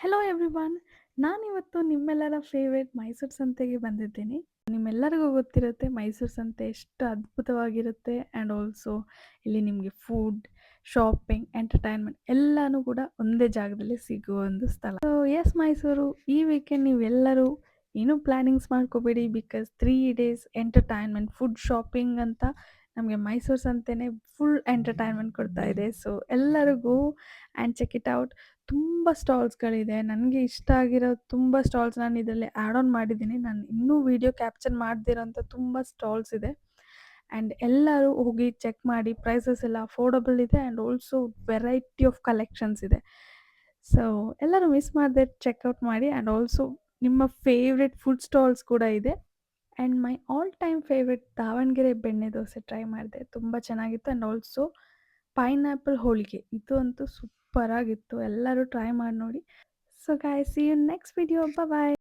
Hello everyone. ನಾನಿವತ್ತು ನಿಮ್ಮೆಲ್ಲರ favourite Mysuru ಸಂತೆಗೆ ಬಂದಿದ್ದೀನಿ. ನಿಮ್ಮೆಲ್ಲರಿಗೂ ಗೊತ್ತಿರುತ್ತೆ ಮೈಸೂರು ಸಂತೆ ಎಷ್ಟು ಅದ್ಭುತವಾಗಿರುತ್ತೆ ಆ್ಯಂಡ್ ಆಲ್ಸೋ ಇಲ್ಲಿ ನಿಮಗೆ ಫುಡ್, ಶಾಪಿಂಗ್, ಎಂಟರ್ಟೈನ್ಮೆಂಟ್ ಎಲ್ಲನೂ ಕೂಡ ಒಂದೇ ಜಾಗದಲ್ಲಿ ಸಿಗುವ ಒಂದು ಸ್ಥಳ. ಸೊ ಎಸ್ ಮೈಸೂರು, ಈ ವೀಕೆಂಡ್ ನೀವೆಲ್ಲರೂ ಏನೂ ಪ್ಲ್ಯಾನಿಂಗ್ಸ್ ಮಾಡ್ಕೋಬೇಡಿ. Because 3 days entertainment, food, shopping ಅಂತ ನಮಗೆ ಮೈಸೂರು ಸಂತೆನೇ ಫುಲ್ ಎಂಟರ್ಟೈನ್ಮೆಂಟ್ ಕೊಡ್ತಾ ಇದೆ. ಸೊ ಎಲ್ಲರಿಗೂ ಆ್ಯಂಡ್ ಚೆಕ್ ಇಟ್ ಔಟ್. ತುಂಬ ಸ್ಟಾಲ್ಸ್ಗಳಿದೆ. ನನಗೆ ಇಷ್ಟ ಆಗಿರೋ ತುಂಬ ಸ್ಟಾಲ್ಸ್ ನಾನು ಇದರಲ್ಲಿ ಆ್ಯಡ್ ಆನ್ ಮಾಡಿದ್ದೀನಿ. ನಾನು ಇನ್ನೂ ವೀಡಿಯೋ ಕ್ಯಾಪ್ಚರ್ ಮಾಡದಿರೋಂಥ ತುಂಬ ಸ್ಟಾಲ್ಸ್ ಇದೆ. ಆ್ಯಂಡ್ ಎಲ್ಲರೂ ಹೋಗಿ ಚೆಕ್ ಮಾಡಿ. ಪ್ರೈಸಸ್ ಎಲ್ಲ ಅಫೋರ್ಡಬಲ್ ಇದೆ and also variety of collections ಇದೆ. ಸೊ ಎಲ್ಲರೂ ಮಿಸ್ ಮಾಡದೆ ಚೆಕ್ಔಟ್ ಮಾಡಿ. ಆ್ಯಂಡ್ ಆಲ್ಸೋ ನಿಮ್ಮ ಫೇವ್ರೆಟ್ ಫುಡ್ ಸ್ಟಾಲ್ಸ್ ಕೂಡ ಇದೆ. And my all time favourite Davanagere ಬೆಣ್ಣೆ ದೋಸೆ ಟ್ರೈ ಮಾಡಿದೆ. ತುಂಬ ಚೆನ್ನಾಗಿತ್ತು. ಆ್ಯಂಡ್ ಆಲ್ಸೋ ಪೈನಾಪಲ್ ಹೋಳಿಗೆ ಇದು ಅಂತೂ ಸೂಪರಾಗಿತ್ತು. ಎಲ್ಲರೂ ಟ್ರೈ ಮಾಡಿ ನೋಡಿ. So guys, see you next video. Bye.